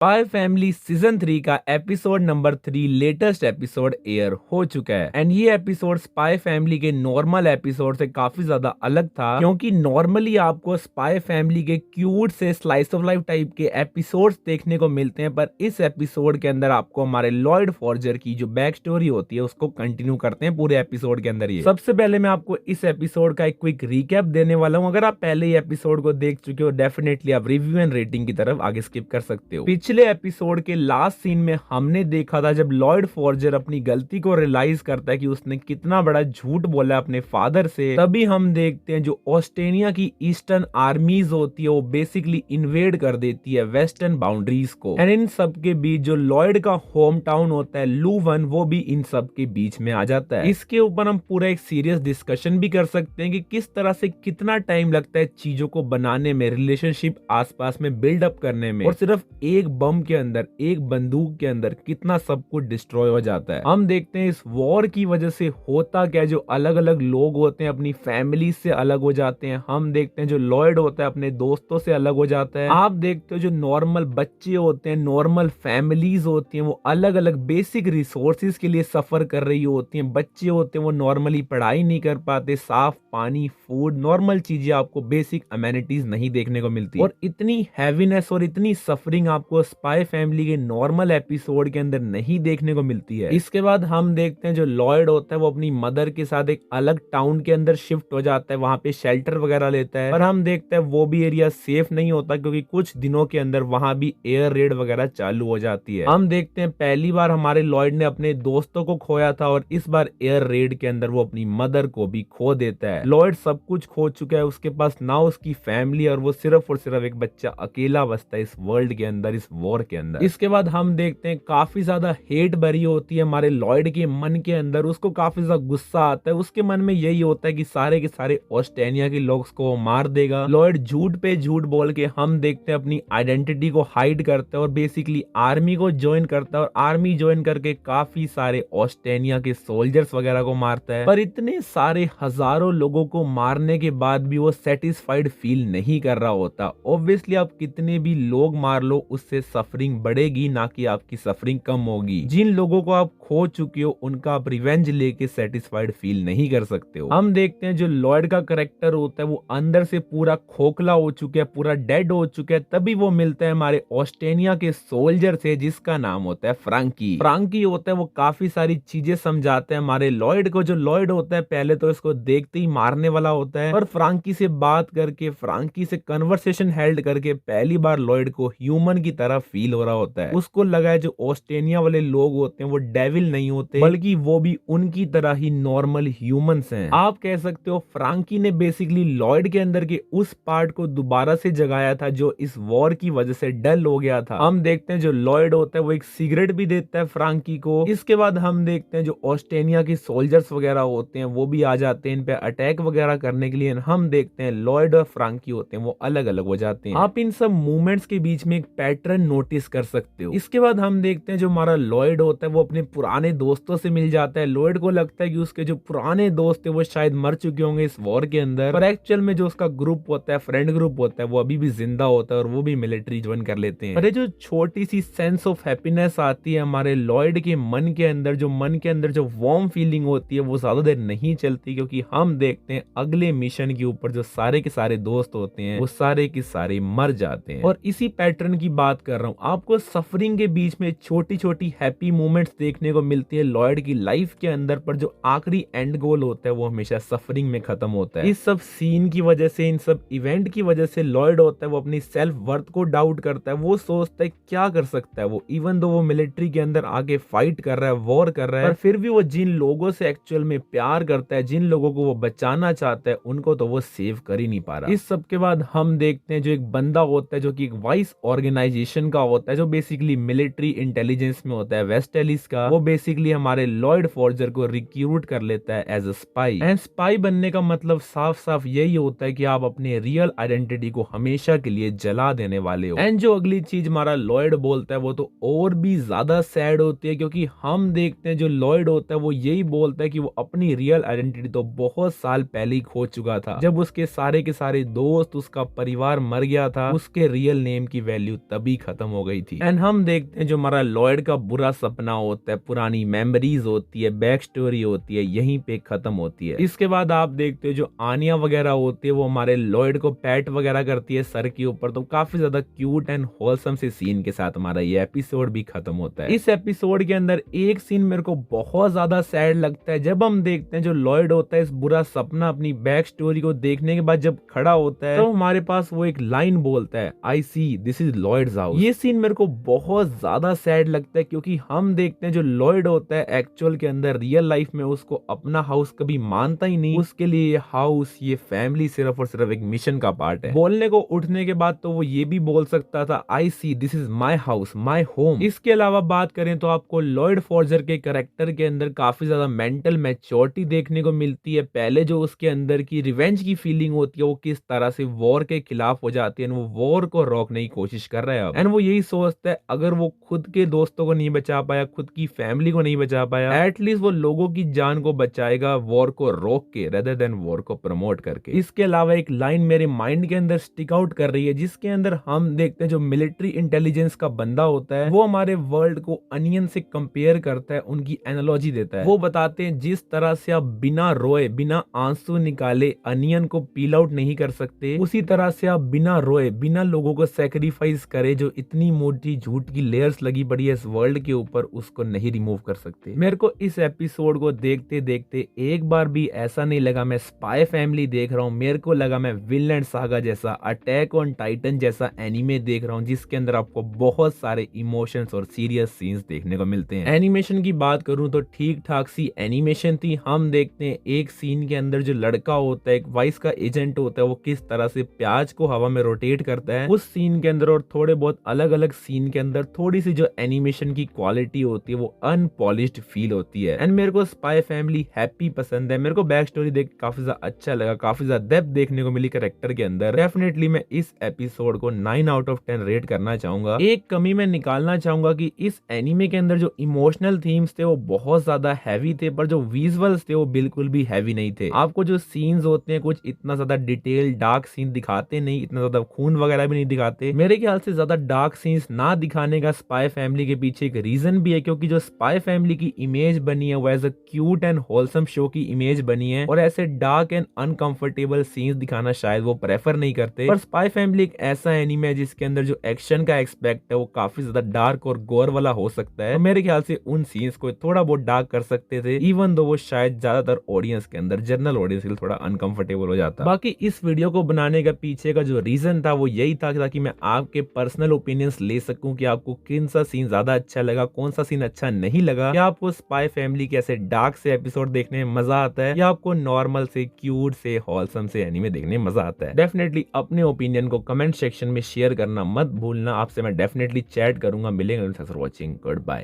Spy family season 3 का episode number 3 latest episode air हो चुका है एंड ये एपिसोड स्पाई फैमिली के नॉर्मल एपिसोड से काफी ज्यादा अलग था क्योंकि नॉर्मली आपको स्पाई फैमिली के क्यूट से स्लाइस ऑफ लाइफ टाइप के एपिसोड्स देखने को मिलते हैं, पर इस एपिसोड के अंदर आपको हमारे लॉयड फॉर्जर की जो बैक स्टोरी होती है उसको कंटिन्यू करते हैं पूरे एपिसोड के अंदर। ये सबसे पहले मैं आपको इस एपिसोड का एक क्विक रिकैप देने वाला हूँ। अगर आप पहले ही एपिसोड को देख चुके हो डेफिनेटली आप रिव्यू एंड रेटिंग की तरफ आगे स्किप कर सकते हो। पिछले एपिसोड के लास्ट सीन में हमने देखा था जब लॉयड फॉर्जर अपनी गलती को रियलाइज करता है कि उसने कितना बड़ा झूठ बोला अपने फादर से, तभी हम देखते हैं जो ऑस्ट्रेलिया की ईस्टर्न आर्मीज होती है वो बेसिकली इन्वेड कर देती है वेस्टर्न बाउंड्रीज को एंड इन सब के बीच जो लॉयड का होम टाउन होता है लूवन वो भी इन सब के बीच में आ जाता है। इसके ऊपर हम पूरा एक सीरियस डिस्कशन भी कर सकते हैं कि किस तरह से कितना टाइम लगता है चीजों को बनाने में, रिलेशनशिप आसपास में बिल्डअप करने में, और सिर्फ एक बम के अंदर, एक बंदूक के अंदर कितना सब कुछ डिस्ट्रॉय हो जाता है। हम देखते हैं इस वॉर की वजह से होता क्या, जो अलग अलग लोग होते हैं अपनी फैमिली से अलग हो जाते हैं। हम देखते हैं जो लॉयड होता है अपने दोस्तों से अलग हो जाता है। आप देखते हो जो नॉर्मल बच्चे होते हैं, नॉर्मल फैमिलीज होती हैं, वो अलग अलग बेसिक रिसोर्सेज के लिए सफर कर रही होती हैं। बच्चे होते हैं वो नॉर्मली पढ़ाई नहीं कर पाते, साफ पानी, फूड, नॉर्मल चीजें, आपको बेसिक अमेनिटीज नहीं देखने को मिलती। और इतनी हैवीनेस और इतनी सफरिंग आपको स्पाई फैमिली के नॉर्मल एपिसोड के अंदर नहीं देखने को मिलती है। इसके बाद हम देखते हैं जो लॉयड होता है वो अपनी मदर के साथ एक अलग टाउन के अंदर शिफ्ट हो जाता है, वहां पे शेल्टर वगैरह लेता है। पर हम देखते हैं वो भी एरिया सेफ नहीं होता क्योंकि कुछ दिनों के अंदर वहां भी एयर रेड वगैरह चालू हो जाती है। हम देखते हैं पहली बार हमारे लॉयड ने अपने दोस्तों को खोया था और इस बार एयर रेड के अंदर वो अपनी मदर को भी खो देता है। लॉयड सब कुछ खो चुका है, उसके पास ना उसकी फैमिली और वो सिर्फ और सिर्फ एक बच्चा अकेला बसता है इस वर्ल्ड के अंदर, इस वॉर के अंदर। इसके बाद हम देखते हैं काफी ज्यादा हेट भरी होती है हमारे लॉयड के मन के अंदर, उसको काफी ज्यादा गुस्सा आता है। उसके मन में यही होता है कि सारे के सारे ऑस्ट्रेलिया के लोग को मार देगा। लॉयड झूठ पे झूठ बोल के हम देखते हैं अपनी आइडेंटिटी को हाइड करता है और बेसिकली आर्मी को ज्वाइन करता है और आर्मी ज्वाइन करके काफी सारे ऑस्ट्रेलिया के सोल्जर्स वगैरह को मारता है। पर इतने सारे हजारों लोगों को मारने के बाद भी वो सेटिस्फाइड फील नहीं कर रहा होता। ऑब्वियसली आप कितने भी लोग मार लो उससे सफरिंग बढ़ेगी, ना कि आपकी सफरिंग कम होगी। जिन लोगों को आप खो चुके हो उनका आप रिवेंज लेके सेटिस्फाइड फील नहीं कर सकते हो। हम देखते हैं जो लॉयड का करेक्टर होता है वो अंदर से पूरा खोखला हो चुका है, पूरा डेड हो चुका है। तभी वो मिलता है हमारे ऑस्ट्रेलिया के सोल्जर से जिसका नाम होता है फ्रांकी। फ्रांकी होता है वो काफी सारी चीजें समझाते हैं हमारे लॉयड को। जो लॉयड होता है पहले तो इसको देखते ही मारने वाला होता है, और फ्रांकी से बात करके, फ्रांकी से कन्वर्सेशन हेल्ड करके पहली बार लॉयड को ह्यूमन की तरह फील हो रहा होता है। उसको लगा है जो ऑस्ट्रेलिया वाले लोग होते हैं वो डेविल नहीं होते बल्कि वो भी उनकी तरह ही नॉर्मल ह्यूमंस हैं। आप कह सकते हो फ्रांकी ने बेसिकली लॉयड के अंदर के उस पार्ट को दोबारा से जगाया था जो इस वॉर की वजह से डल हो गया था। हम देखते हैं जो लॉयड होता है वो एक सिगरेट भी देता है फ्रांकी को। इसके बाद हम देखते हैं जो ऑस्ट्रेलिया के सोल्जर्स वगैरह होते हैं वो भी आ जाते हैं इन पे अटैक वगैरह करने के लिए। हम देखते हैं लॉयड और फ्रांकी होते हैं वो अलग अलग हो जाते हैं। आप इन सब मूवमेंट्स के बीच में एक पैटर्न नोटिस कर सकते हो। इसके बाद हम देखते हैं जो हमारा लॉयड होता है वो अपने पुराने दोस्तों से मिल जाता है। लॉयड को लगता है कि उसके जो पुराने दोस्त थे वो शायद मर चुके होंगे इस वॉर के अंदर, पर एक्चुअल में जो उसका ग्रुप होता है, फ्रेंड ग्रुप होता है, वो अभी भी जिंदा होता है और वो भी मिलिट्री ज्वाइन कर लेते हैं। अरे जो छोटी सी सेंस ऑफ हैप्पीनेस आती है हमारे लॉयड के मन के अंदर, जो मन के अंदर जो वार्म फीलिंग होती है वो ज्यादा देर नहीं चलती क्योंकि हम देखते हैं अगले मिशन के ऊपर जो सारे के सारे दोस्त होते हैं वो सारे के सारे मर जाते हैं। और इसी पैटर्न की बात कर रहा हूँ, आपको सफरिंग के बीच में छोटी छोटी हैप्पी मोमेंट्स देखने को मिलती है लॉयड की लाइफ के अंदर, पर जो आखिरी एंड गोल होता है वो हमेशा सफरिंग में खत्म होता है। इस सब सीन की वजह से, इन सब इवेंट की वजह से लॉयड होता है वो अपनी सेल्फ वर्थ को डाउट करता है। वो सोचता है क्या कर सकता है वो, इवन दो वो मिलिट्री के अंदर आगे फाइट कर रहा है, वॉर कर रहा है, पर फिर भी वो जिन लोगों से एक्चुअल में प्यार करता है, जिन लोगों को वो बचाना चाहता है, उनको तो वो सेव कर ही नहीं पा रहा। इस सब के बाद हम देखते हैं जो एक बंदा होता है जो कि एक वाइस ऑर्गेनाइजेशन का होता है, जो बेसिकली मिलिट्री इंटेलिजेंस में होता है, वेस्टेलिस का। वो बेसिकली हमारे लॉयड फॉर्जर को रिक्रूट कर लेता है as a spy. And spy बनने का मतलब साफ साफ यही होता है कि आप अपने रियल आइडेंटिटी को हमेशा के लिए जला देने वाले हो। एंड जो अगली चीज हमारा लॉयड बोलता है वो तो और भी ज्यादा सैड होती है क्योंकि हम देखते हैं जो लॉयड होता है वो यही बोलता है कि वो अपनी रियल आइडेंटिटी तो बहुत साल पहले ही खो चुका था। जब उसके सारे के सारे दोस्त, उसका परिवार मर गया था, उसके रियल नेम की वैल्यू तभी खत्म हो गई थी। एंड हम देखते हैं जो हमारा लॉयड का बुरा सपना होता है, पुरानी मेमोरीज होती है, बैक स्टोरी होती है, यहीं पे खत्म होती है। इसके बाद आप देखते हो जो आनिया वगैरह होती है वो हमारे लॉयड को पैट वगैरह करती है सर के ऊपर, तो काफी ज्यादा क्यूट एंड होलसम से सीन के साथ हमारा ये एपिसोड भी खत्म होता है। इस एपिसोड के अंदर एक सीन मेरे को बहुत ज्यादा सैड लगता है, जब हम देखते हैं जो लॉयड होता है इस बुरा सपना अपनी बैक स्टोरी को देखने के बाद जब खड़ा होता है तो हमारे पास वो एक लाइन बोलता है, I see this is Lloyd's house. ये सीन मेरे को बहुत ज्यादा सैड लगता है क्योंकि हम देखते हैं जो लॉयड होता है एक्चुअल के अंदर रियल लाइफ में उसको अपना हाउस कभी मानता ही नहीं, उसके लिए ये हाउस, ये फैमिली सिर्फ और सिर्फ एक मिशन का पार्ट है। बोलने को उठने के बाद तो वो ये भी बोल सकता था, I see this is my house, my home. इसके अलावा बात करें तो आपको लॉयड फॉर्जर के कैरेक्टर के अंदर काफी ज्यादा मेंटल मैच्योरिटी देखने को मिलती है। पहले जो उसके अंदर की रिवेंज की फीलिंग होती है वो किस तरह से वॉर के खिलाफ हो जाती है, वो वॉर को रोकने की कोशिश कर रहा है अब। एंड वो यही सोचता है अगर वो खुद के दोस्तों को नहीं बचा पाया, खुद की फैमिली को नहीं बचा पाया, एटलीस्ट वो लोगों की जान को बचाएगा वॉर को रोक के, रेदर देन वॉर को प्रमोट करके। इसके अलावा एक लाइन मेरे माइंड के अंदर स्टिक आउट कर रही है जिसके अंदर हम देखते हैं जो मिलिट्री इंटेलिजेंस का बंदा होता है वो हमारे वर्ल्ड को अनियन से कंपेयर करता है, उनकी एनालॉजी देता है। वो बताते हैं जिस तरह से आप बिना रोए, बिना आंसू निकाले अनियन को पील आउट नहीं कर सकते, उसी तरह से आप बिना रोए, बिना लोगों को सेक्रीफाइस करे जो इतनी मोटी झूठ की लेयर्स लगी पड़ी है इस वर्ल्ड के ऊपर, उसको नहीं रिमूव कर सकते। मेरे को इस एपिसोड को देखते देखते एक बार भी ऐसा नहीं लगा मैं स्पाई फैमिली देख रहा हूँ, मेरे को लगा मैं विनलैंड सागा जैसा, अटैक ऑन टाइटन जैसा एनिमे देख रहा हूँ जिसके अंदर आपको बहुत सारे इमोशंस और सीरियस सीन्स देखने को मिलते हैं। एनिमेशन की बात करूं तो ठीक ठाक सी एनिमेशन थी। हम देखते हैं एक सीन के अंदर जो लड़का होता है, एक वाइस का एजेंट होता है, वो किस तरह से प्याज को हवा में रोटेट करता है उस सीन के अंदर, और थोड़े बहुत अलग अलग सीन के अंदर थोड़ी सी जो एनिमेशन की क्वालिटी होती है वो अनपॉलिश्ड फील होती है। एंड मेरे को स्पाई फैमिली हैप्पी पसंद है। मेरे को बैक स्टोरी देख काफी ज्यादा अच्छा लगा, काफी ज्यादा डेप्थ देखने को मिली कैरेक्टर के अंदर। डेफिनेटली मैं इस एपिसोड को 9 आउट ऑफ 10 रेट करना चाहूंगा। एक कमी मैं निकालना चाहूंगा कि इस एनिमे के अंदर जो इमोशनल थीम्स थे वो बहुत ज्यादा हैवी थे, पर जो विजुअल्स थे वो बिल्कुल भी हैवी नहीं थे। आपको जो सीन्स होते हैं कुछ इतना ज्यादा डिटेल डार्क सीन दिखाते नहीं, इतना ज्यादा खून वगैरह भी नहीं दिखाते। मेरे ख्याल से ज्यादा डार्क सीन्स ना दिखाने का स्पाई फैमिली के पीछे एक रीजन भी है, क्योंकि जो स्पाई फैमिली की इमेज बनी है वो as a cute and wholesome show की इमेज बनी है, और ऐसे डार्क एंड अनकंफर्टेबल सीन्स दिखाना शायद वो प्रेफर नहीं करते। पर स्पाई फैमिली एक ऐसा एनिमे है जिसके अंदर जो एक्शन का एक्सपेक्ट है वो काफी ज्यादा डार्क और गोर वाला हो सकता है। तो मेरे ख्याल से उन सीन्स को थोड़ा बहुत डार्क कर सकते थे, इवन दो वो शायद ज्यादातर ऑडियंस के अंदर, जनरल ऑडियंस के लिए थोड़ा अनकंफर्टेबल हो जाता। बाकी इस वीडियो को बनाने का पीछे का जो रीजन था वो यही था ताकि मैं आपके पर्सनल ओपिनियंस ले सकूं कि आपको किन सा सीन ज्यादा अच्छा लगा, कौन सा सीन अच्छा नहीं लगा, या आपको स्पाई फैमिली के ऐसे डार्क से एपिसोड देखने में मजा आता है, या आपको नॉर्मल से क्यूट से होलसम से एनीमे देखने में मजा आता है। डेफिनेटली अपने ओपिनियन को कमेंट सेक्शन में शेयर करना मत भूलना। आपसे मैं डेफिनेटली चैट करूंगा। मिलेंगे। Thanks for watching. Good bye.